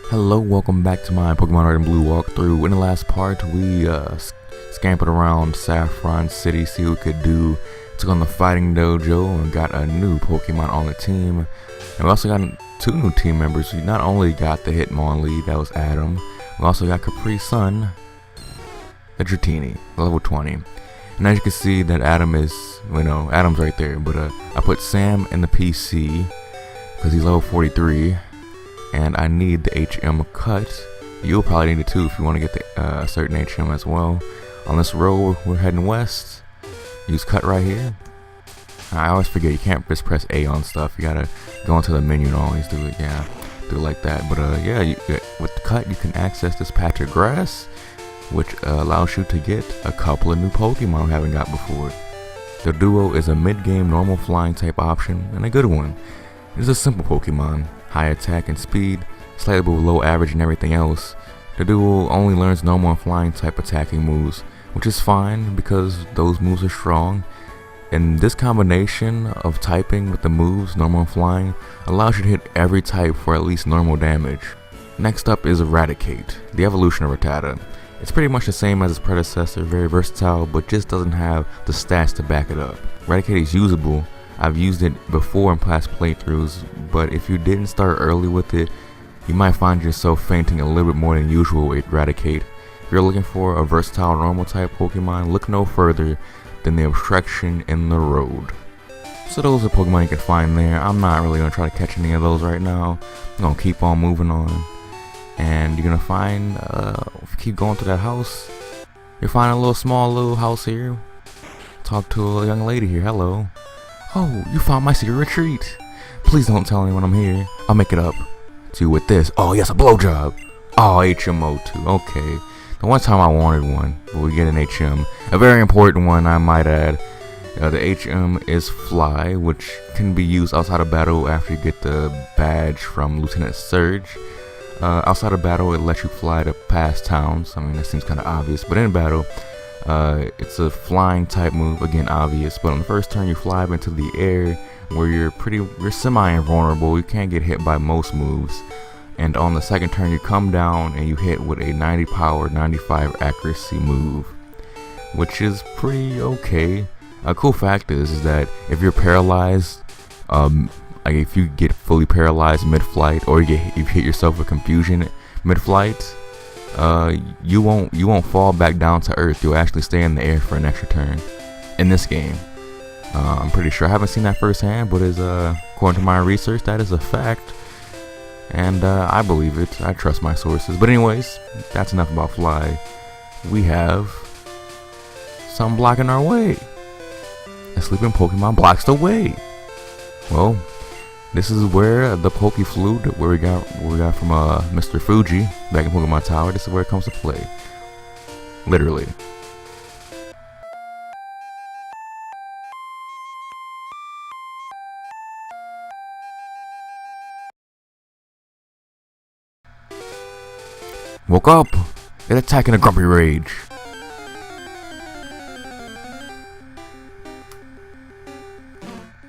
Hello, welcome back to my Pokemon Red and Blue walkthrough. In the last part, we scampered around Saffron City, see what we could do. Took on the Fighting Dojo and got a new Pokemon on the team. And we also got two new team members. We not only got the Hitmonlee, that was Adam. We also got Capri Sun, the Dratini, level 20. And as you can see, that Adam is, Adam's right there. But I put Sam in the PC because he's level 43. And I need the HM cut. You'll probably need it too if you want to get the certain HM as well. On this road, we're heading west. Use cut right here. I always forget you can't just press A on stuff. You gotta go into the menu and always do it. Yeah, do it like that. But with the cut, you can access this patch of grass, which allows you to get a couple of new Pokemon we haven't got before. The Duo is a mid-game normal flying type option and a good one. It is a simple Pokemon. High attack and speed, slightly below average and everything else. The Duo only learns normal and flying type attacking moves, which is fine because those moves are strong. And this combination of typing with the moves, normal and flying, allows you to hit every type for at least normal damage. Next up is Eradicate, the evolution of Rattata. It's pretty much the same as its predecessor, very versatile, but just doesn't have the stats to back it up. Eradicate is usable. I've used it before in past playthroughs, but if you didn't start early with it, you might find yourself fainting a little bit more than usual with Eradicate. If you're looking for a versatile normal type Pokemon, look no further than the Obstruction in the Road. So those are Pokemon you can find there. I'm not really going to try to catch any of those right now. I'm going to keep on moving on. And you're going to find, if you keep going to that house, you'll find a small little house here. Talk to a young lady here. Hello. Oh, you found my secret retreat. Please don't tell anyone I'm here. I'll make it up to you with this. Oh, yes, a blowjob. Oh, HMO too. Okay. The one time I wanted one, but we get an HM. A very important one, I might add. The HM is Fly, which can be used outside of battle after you get the badge from Lieutenant Surge. Outside of battle, it lets you fly to past towns. I mean, that seems kind of obvious, but in battle, it's a flying type move, again obvious, but on the first turn you fly up into the air where you're semi-invulnerable. You can't get hit by most moves. And on the second turn you come down and you hit with a 90 power, 95 accuracy move, which is pretty okay. A cool fact is that if you're paralyzed, like if you get fully paralyzed mid-flight, or you hit yourself with confusion mid-flight, you won't fall back down to earth. You'll actually stay in the air for an extra turn in this game. I'm pretty sure. I haven't seen that firsthand, but according to my research, that is a fact, and I believe it. I trust my sources. But anyways, that's enough about Fly. We have something blocking our way. A sleeping Pokemon blocks the way. Well, this is where the Poke Flute, where we got from Mr. Fuji back in Pokemon Tower. This is where it comes to play. Literally. Woke up. It attacked in a grumpy rage.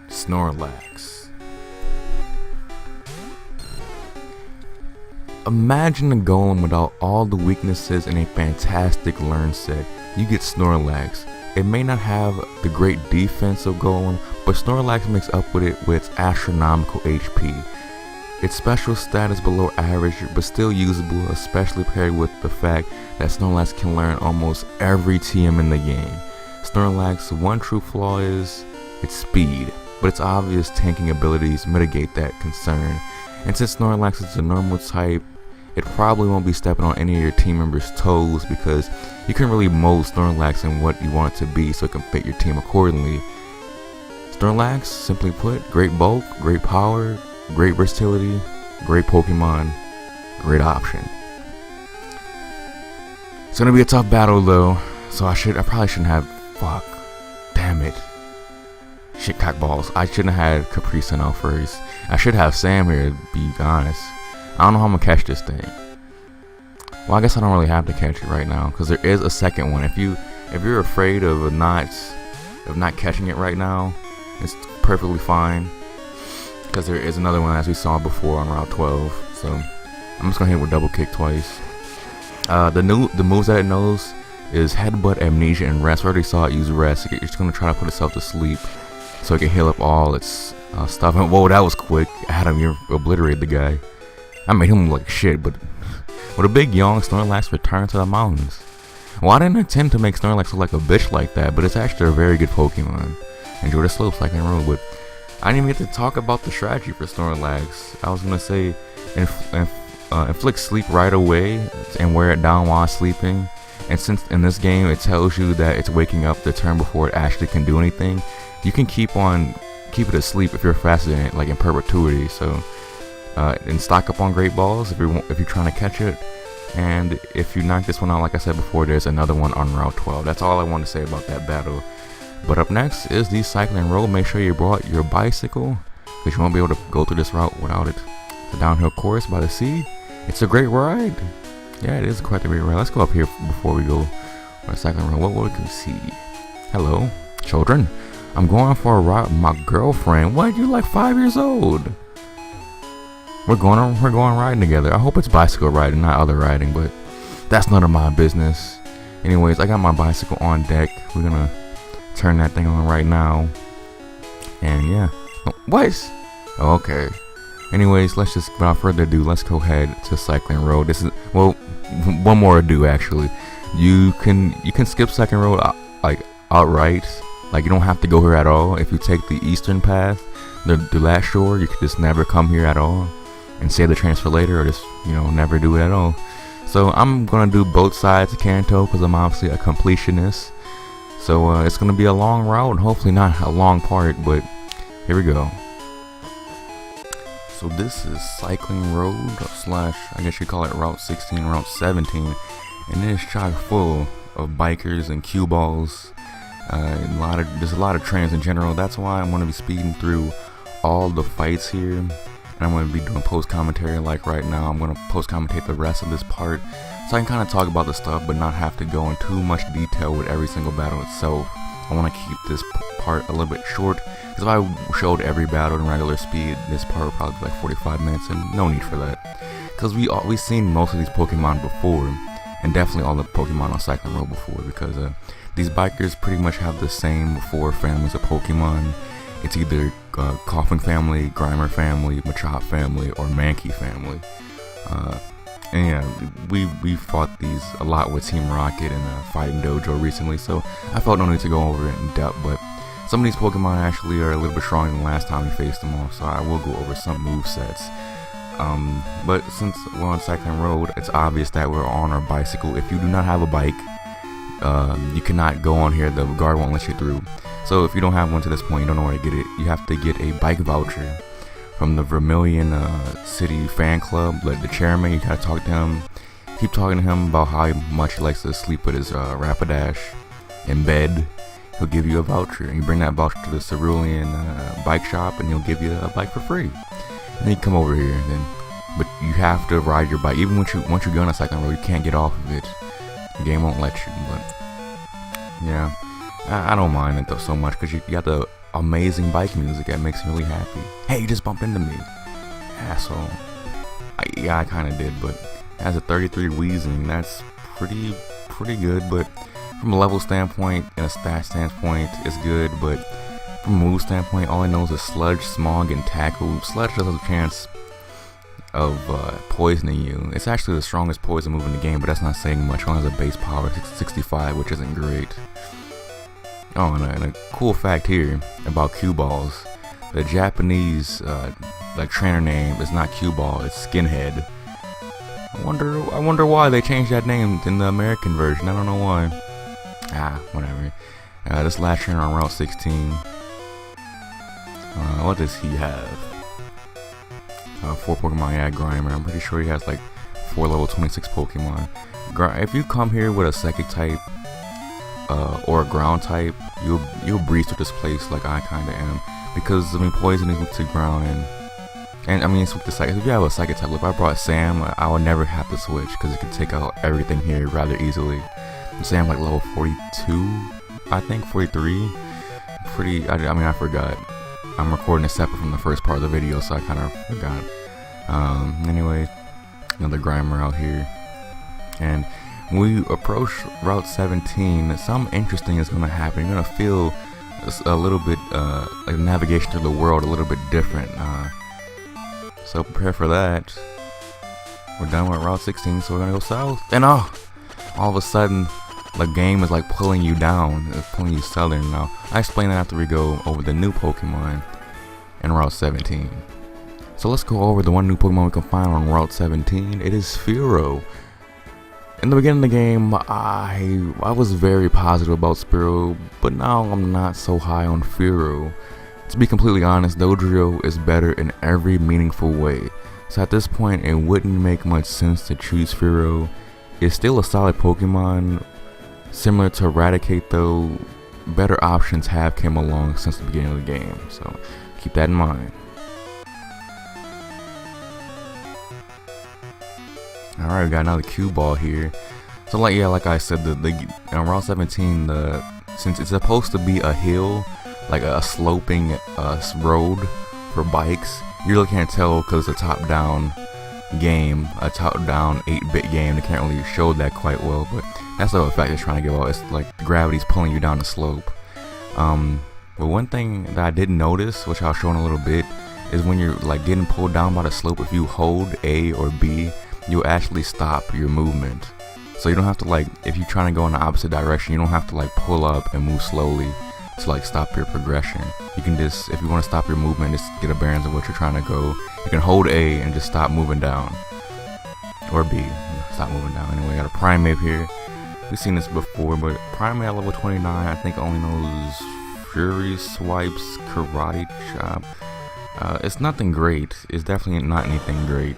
Snorlax. Imagine a golem without all the weaknesses in a fantastic learn set. You get Snorlax. It may not have the great defense of golem, but Snorlax makes up with it with its astronomical HP. Its special status below average, but still usable, especially paired with the fact that Snorlax can learn almost every TM in the game. Snorlax's one true flaw is its speed, but its obvious tanking abilities mitigate that concern. And since Snorlax is a normal type, it probably won't be stepping on any of your team members' toes because you can really mold Snorlax in what you want it to be so it can fit your team accordingly. Snorlax, simply put, great bulk, great power, great versatility, great Pokemon, great option. It's gonna be a tough battle though, so I probably shouldn't have. Fuck, damn it. Shit, cock balls. I shouldn't have had Capri Sun out first. I should have Sam here, to be honest. I don't know how I'm gonna catch this thing. Well, I guess I don't really have to catch it right now because there is a second one. If you're afraid of not catching it right now, it's perfectly fine. Because there is another one as we saw before on Route 12. So I'm just gonna hit with double kick twice. The moves that it knows is headbutt, amnesia, and rest. I already saw it use rest. It's gonna try to put itself to sleep so it can heal up all its stuff. And whoa, that was quick. I had him obliterate the guy. I made him look like shit, but with a big yawn, Snorlax returned to the mountains. Well, I didn't intend to make Snorlax look like a bitch like that, but it's actually a very good Pokemon. Enjoy the slopes like in road, but I didn't even get to talk about the strategy for Snorlax. I was gonna say inflict sleep right away and wear it down while sleeping. And since in this game it tells you that it's waking up the turn before it actually can do anything, you can keep it asleep if you're faster than it, like in perpetuity. So and stock up on Great Balls if you're trying to catch it. And if you knock this one out, like I said before, there's another one on Route 12. That's all I want to say about that battle. But up next is the cycling road. Make sure you brought your bicycle, because you won't be able to go through this route without it. It's a downhill course by the sea. It's a great ride. Yeah, it is quite a great ride. Let's go up here before we go on the cycling road. What can we see? Hello, children. I'm going for a ride with my girlfriend. What? You're like 5 years old. We're going riding together. I hope it's bicycle riding, not other riding, but that's none of my business. Anyways, I got my bicycle on deck. We're gonna turn that thing on right now. And yeah. Oh, what? Okay. Anyways, let's just, without further ado, let's go ahead to cycling road. This is, well, one more ado actually. You can skip cycling road like outright. Like you don't have to go here at all. If you take the eastern path, the last shore, you could just never come here at all and save the transfer later, or just, you know, never do it at all. So I'm gonna do both sides of Kanto because I'm obviously a completionist. So it's gonna be a long route and hopefully not a long part, but here we go. So this is cycling road / I guess you call it Route 16, Route 17, and it is chock full of bikers and cue balls. There's a lot of trains in general. That's why I'm gonna be speeding through all the fights here. And I'm going to be doing post commentary like right now. I'm going to post commentate the rest of this part so I can kind of talk about the stuff but not have to go in too much detail with every single battle itself. I want to keep this part a little bit short, because if I showed every battle in regular speed, this part would probably be like 45 minutes, and no need for that, because we've seen most of these Pokemon before, and definitely all the Pokemon on Cycling Road before, because these bikers pretty much have the same 4 families of Pokemon. It's either Coughing family, Grimer family, Machop family, or Mankey family. And yeah, we fought these a lot with Team Rocket and Fighting Dojo recently, so I felt no need to go over it in depth, but some of these Pokemon actually are a little bit stronger than last time we faced them all, so I will go over some movesets. But since we're on Cycling Road, it's obvious that we're on our bicycle. If you do not have a bike, you cannot go on here. The guard won't let you through. So if you don't have one to this point, you don't know where to get it, you have to get a bike voucher from the Vermilion City fan club. Like the chairman, you gotta talk to him, keep talking to him about how much he likes to sleep with his Rapidash in bed. He'll give you a voucher, and you bring that voucher to the Cerulean bike shop, and he'll give you a bike for free. And then you come over here, but you have to ride your bike. Even once you go on a cycling road, you can't get off of it. The game won't let you. But yeah, I don't mind it though so much, because you got the amazing bike music that makes me really happy. Hey, you just bumped into me, asshole. Yeah, I kind of did, but as a 33 Wheezing, that's pretty good. But from a level standpoint and a stat standpoint, it's good. But from a move standpoint, all I know is Sludge, Smog, and Tackle. Sludge does have a chance of poisoning you. It's actually the strongest poison move in the game, but that's not saying much. It only has a base power 65, which isn't great. Oh, and a cool fact here about cue balls: the Japanese like trainer name is not cue ball, it's Skinhead. I wonder why they changed that name in the American version. I don't know why. Whatever. This last trainer on Route 16. What does he have? 4 Pokemon. Yeah, Grimer. I'm pretty sure he has like 4 level 26 Pokemon. If you come here with a Psychic type or a Ground type, you'll breeze through this place like I kinda am, because I mean Poison is weak to ground, and I mean it's weak to Psychic. If you have a Psychic type, if I brought Sam, I would never have to switch, because it can take out everything here rather easily. Sam like level 42, I think 43. I mean I forgot. I'm recording it separate from the first part of the video, so I kind of forgot. Anyway, Another Grimer out here. And when we approach Route 17, something interesting is going to happen. You're going to feel a little bit like navigation through the world a little bit different. So prepare for that. We're done with Route 16, so we're going to go south. And all of a sudden, the game is like pulling you down. It's pulling you southern now. I explain that after we go over the new Pokemon in Route 17. So let's go over the one new Pokemon we can find on Route 17. It is Spearow. In the beginning of the game, I was very positive about Spearow, but now I'm not so high on Spearow. To be completely honest, Dodrio is better in every meaningful way. So at this point, it wouldn't make much sense to choose Spearow. It's still a solid Pokemon. Similar to Eradicate though, better options have come along since the beginning of the game. So keep that in mind. Alright, we got another cue ball here. So like I said, on Route 17, since it's supposed to be a hill, like a sloping road for bikes, you really can't tell because it's a top-down game, a top-down 8-bit game. They can't really show that quite well, but that's the effect it's trying to give out. It's like gravity's pulling you down the slope. But one thing that I didn't notice, which I'll show in a little bit, is when you're like getting pulled down by the slope, if you hold A or B, you'll actually stop your movement. So you don't have to like, if you're trying to go in the opposite direction, you don't have to like pull up and move slowly to like stop your progression. You can just, if you want to stop your movement, just get a bearings of what you're trying to go. You can hold A and just stop moving down, or B, stop moving down. Anyway, got a Primeape here. We've seen this before, but Primeape at level 29, I think only knows Fury Swipes, Karate Chop. It's nothing great. It's definitely not anything great.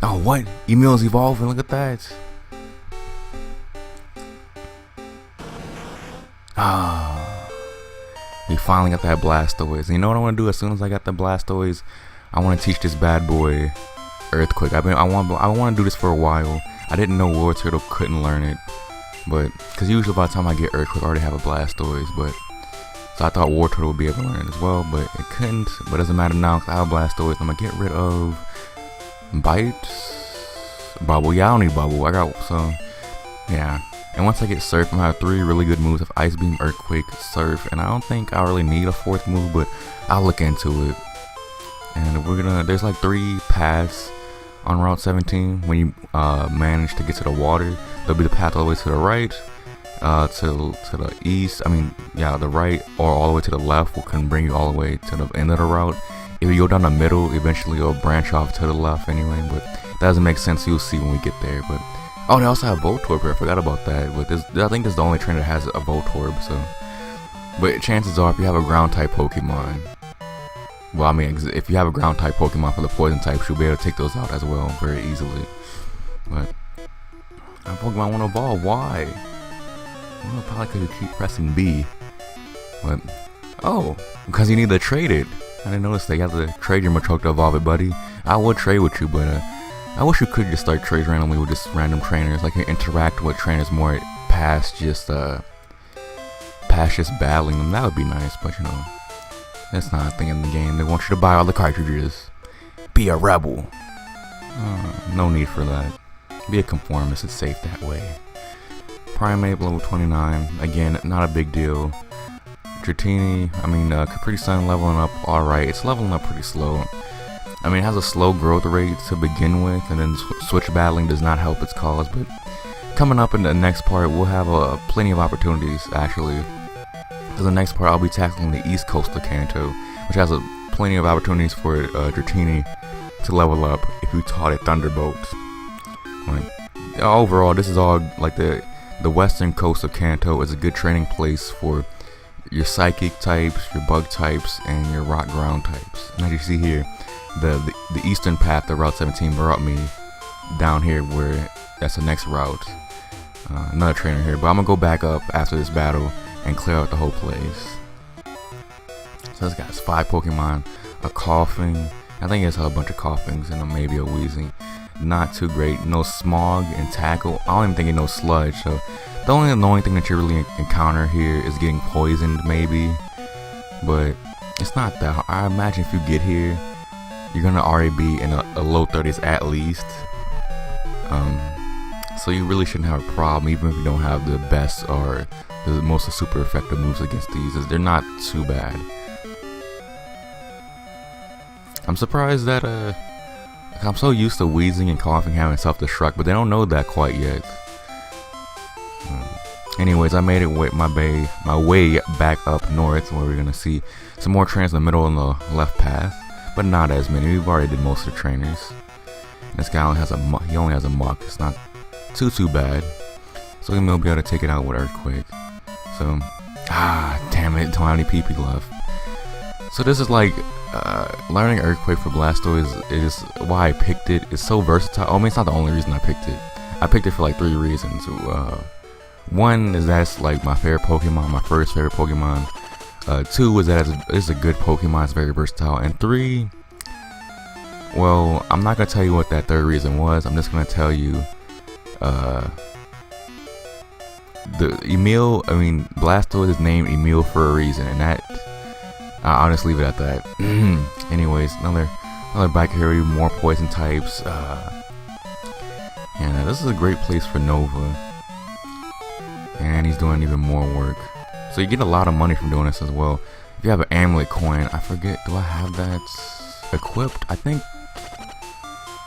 Oh, what? Emil's evolving, look at that. We finally got that Blastoise. And you know what I want to do as soon as I got the Blastoise? I want to teach this bad boy Earthquake. I want to do this for a while. I didn't know War Turtle couldn't learn it, but because usually by the time I get Earthquake, I already have a Blastoise. But so I thought War Turtle would be able to learn it as well, but it couldn't. But it doesn't matter now because I have a Blastoise. I'm gonna get rid of Bite, Bubble. Yeah, I don't need Bubble. I got so yeah. And once I get Surf, I'm gonna have 3 really good moves of Ice Beam, Earthquake, Surf, and I don't think I really need a 4th move, but I'll look into it. And there's like 3 paths on Route 17. When you manage to get to the water, there'll be the path all the way to the right, to the east. I mean, yeah, the right or all the way to the left can bring you all the way to the end of the route. If you go down the middle, eventually it'll branch off to the left anyway, but that doesn't make sense. You'll see when we get there. But oh, they also have Voltorb here. I forgot about that. But I think this is the only trainer that has a Voltorb. So, but chances are, if you have a ground type Pokemon, well, I mean, if you have a ground type Pokemon for the poison types, you'll be able to take those out as well very easily. But that Pokemon want to evolve. Why? Well, probably because you keep pressing B. But oh, because you need to trade it. I didn't notice that you have to trade your Machoke to evolve it, buddy. I would trade with you, but I wish you could just start trades randomly with just random trainers. Like you interact with trainers more past just battling them. That would be nice, but you know, that's not a thing in the game. They want you to buy all the cartridges. Be a rebel. No need for that. Be a conformist. It's safe that way. Primeape level 29. Again, not a big deal. Dratini, Capri Sun leveling up alright. It's leveling up pretty slow. I mean, it has a slow growth rate to begin with, and then switch battling does not help its cause. But coming up in the next part, we'll have plenty of opportunities, actually. For the next part, I'll be tackling the east coast of Kanto, which has plenty of opportunities for Dratini to level up if you taught it Thunderbolt. Overall, this is all like the western coast of Kanto is a good training place for your psychic types, your bug types, and your rock ground types. And as you see here, the eastern path of Route 17 brought me down here where that's the next route. Another trainer here, but I'm gonna go back up after this battle and clear out the whole place. So this guy's 5 Pokemon, a Coughing, I think it's a bunch of Coughings and maybe a Wheezing. Not too great. No Smog and Tackle. I don't even think it knows Sludge, so the only thing that you really encounter here is getting poisoned, maybe. But it's not that hard. I imagine if you get here, you're gonna already be in a low 30s at least. So you really shouldn't have a problem, even if you don't have the best or the most super effective moves against these. They're not too bad. I'm surprised that I'm so used to wheezing and coughing having self-destruct, but they don't know that quite yet. Anyways, I made it with my way back up north, where we're gonna see some more trainers in the middle and the left path, but not as many. We've already did most of the trainers. And this guy only has a muck. It's not too bad. So we'll be able to take it out with Earthquake. So, damn it, don't have any PP left. So this is like learning Earthquake for Blastoise is why I picked it. It's so versatile. I mean, it's not the only reason I picked it. I picked it for like 3 reasons. One is that it's like my favorite Pokemon, my first favorite Pokemon. 2 is that it's a good Pokemon, it's very versatile. And 3, well, I'm not gonna tell you what that 3rd reason was. I'm just gonna tell you, Blastoise is named Emil for a reason, and that I'll just leave it at that. Anyways, another back here, more poison types. And this is a great place for Nova. And he's doing even more work. So you get a lot of money from doing this as well. If you have an amulet coin, I forget, do I have that equipped? I think,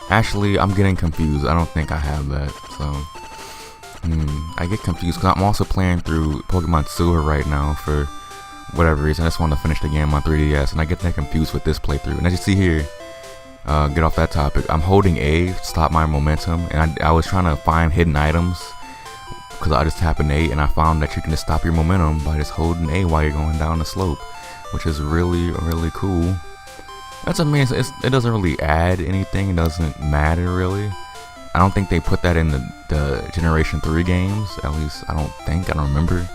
actually, I'm getting confused. I don't think I have that, so I get confused because I'm also playing through Pokemon Silver right now for whatever reason. I just want to finish the game on 3DS, and I get that confused with this playthrough. And as you see here, get off that topic, I'm holding A to stop my momentum, and I was trying to find hidden items because I just tapped an A, and I found that you can just stop your momentum by just holding A while you're going down the slope, which is really cool. That's amazing. It doesn't really add anything. It doesn't matter really. I don't think they put that in the Generation 3 games. At least I don't remember,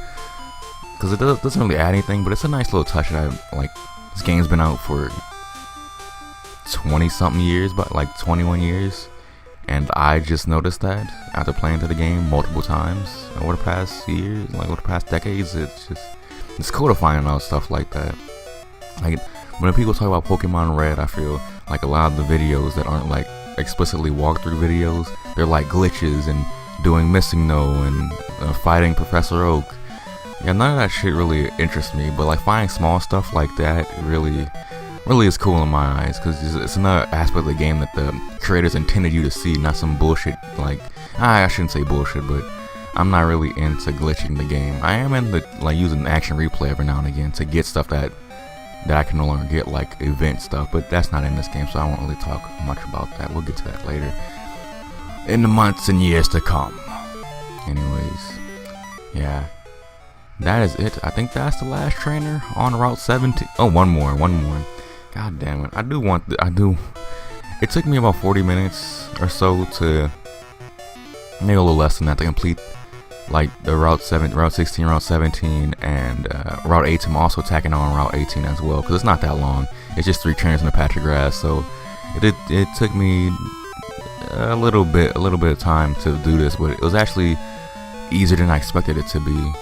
because it doesn't really add anything. But it's a nice little touch that this game's been out for 20 something years, but like 21 years. And I just noticed that after playing through the game multiple times over the past years, over the past decades. It's cool to find out stuff like that. Like when people talk about Pokemon Red, I feel like a lot of the videos that aren't like explicitly walkthrough videos, they're like glitches and doing Missing No and fighting Professor Oak. Yeah, none of that shit really interests me, but like finding small stuff like that really is cool in my eyes, because it's another aspect of the game that the creators intended you to see, not some bullshit. Like, I shouldn't say bullshit, but I'm not really into glitching the game. I am into using action replay every now and again to get stuff that I can no longer get, like event stuff, but that's not in this game, so I won't really talk much about that. We'll get to that later in the months and years to come. Anyways, yeah, that is it. I think that's the last trainer on Route 17. Oh, one more. God damn it. It took me about 40 minutes or so to, maybe a little less than that, to complete like the Route 16, Route 17, and Route 18. I'm also tacking on Route 18 as well, because it's not that long. It's just 3 trainers in a patch of grass, so it took me a little bit of time to do this, but it was actually easier than I expected it to be.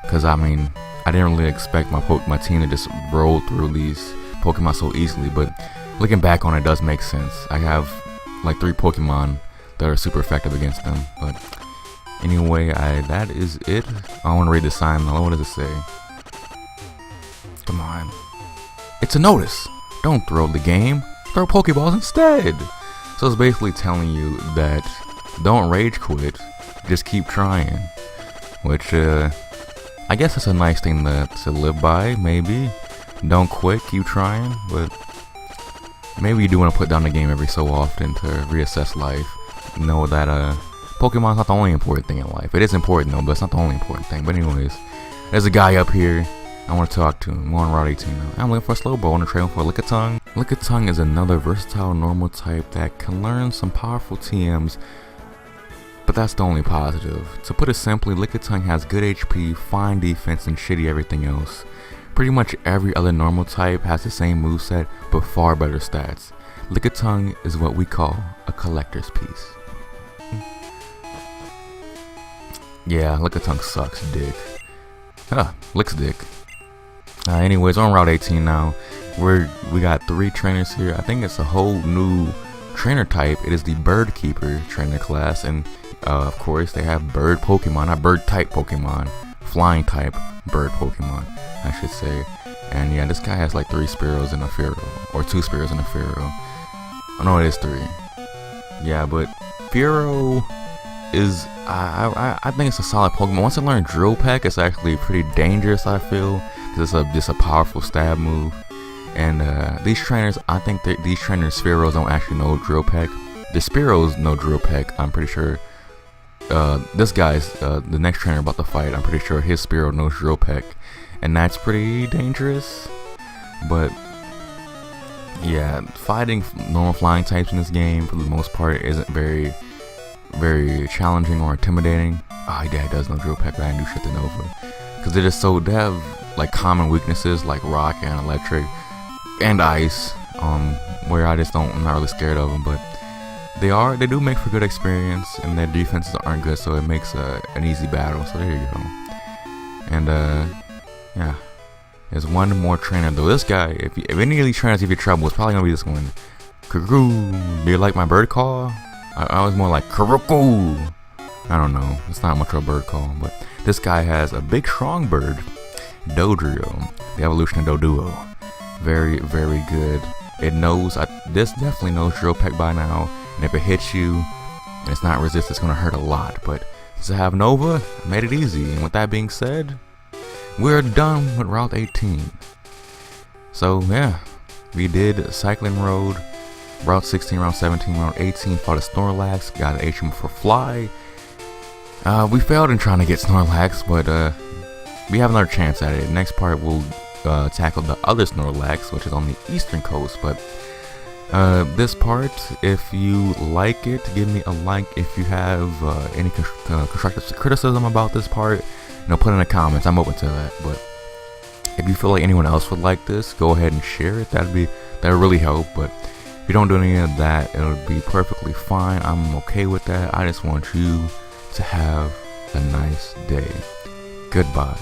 Because I didn't really expect my team to just roll through these Pokemon so easily, but looking back on it, does make sense. I have like 3 Pokemon that are super effective against them. But anyway, that is it. I want to read the sign. What does it say? Come on. It's a notice. Don't throw the game. Throw Pokeballs instead. So it's basically telling you that don't rage quit. Just keep trying. Which, I guess it's a nice thing to live by, maybe. Don't quit, keep trying, but maybe you do want to put down the game every so often to reassess life. Know that Pokemon's not the only important thing in life. It is important though, but it's not the only important thing. But anyways, there's a guy up here. I want to talk to him. I'm on Route 18 now. I'm looking for a Slowbro. I want to train for a Lickitung. Lickitung is another versatile normal type that can learn some powerful TMs, but that's the only positive. To put it simply, Lickitung has good HP, fine defense, and shitty everything else. Pretty much every other normal type has the same moveset, but far better stats. Lickitung is what we call a collector's piece. Yeah, Lickitung sucks dick. Licks dick. Anyways, on Route 18 now. We got 3 trainers here. I think it's a whole new trainer type, it is the Bird Keeper trainer class, and of course they have bird Pokemon, not bird type Pokemon, flying type bird Pokemon, I should say. And yeah, this guy has like 3 Spearows and a Fearow, or 2 Spearows and a Fearow. Oh no, it is 3. Yeah, but Fearow is, I think it's a solid Pokemon. Once I learn Drill Peck, it's actually pretty dangerous, I feel, because it's just a powerful stab move. And these trainers, I think that these trainers Spearows don't actually know Drill Peck. The Spearows know Drill Peck, I'm pretty sure. This guy's, the next trainer about to fight, I'm pretty sure his Spearow knows Drill Peck. And that's pretty dangerous. But yeah, fighting normal flying types in this game for the most part isn't very challenging or intimidating. Oh yeah, it does know Drill Peck, but I didn't do shit to Nova. Because they're just so, they have like common weaknesses like rock and electric and ice, where I'm not really scared of them, but they do make for good experience, and their defenses aren't good, so it makes an easy battle. So there you go. And yeah, there's one more trainer though. This guy, if any of these trainers give you trouble, it's probably gonna be this one. Kugu. Do you like my bird call? I was more like Kuruku. I don't know. It's not much of a bird call, but this guy has a big strong bird, Dodrio, the evolution of Doduo. Very, very good. It knows, this definitely knows Drill Peck by now, and if it hits you and it's not resist, it's gonna hurt a lot. But since I have Nova, I made it easy. And with that being said, we're done with Route 18. So yeah, we did Cycling Road, Route 16, Route 17, Route 18, fought a Snorlax, got an HM for Fly. We failed in trying to get Snorlax, but we have another chance at it. Next part we'll tackle the other Snorlax, which is on the eastern coast. But this part, if you like it, give me a like. If you have any constructive criticism about this part, put in the comments. I'm open to that. But if you feel like anyone else would like this, go ahead and share it. That would really help. But if you don't do any of that, it'll be perfectly fine. I'm okay with that. I just want you to have a nice day. Goodbye.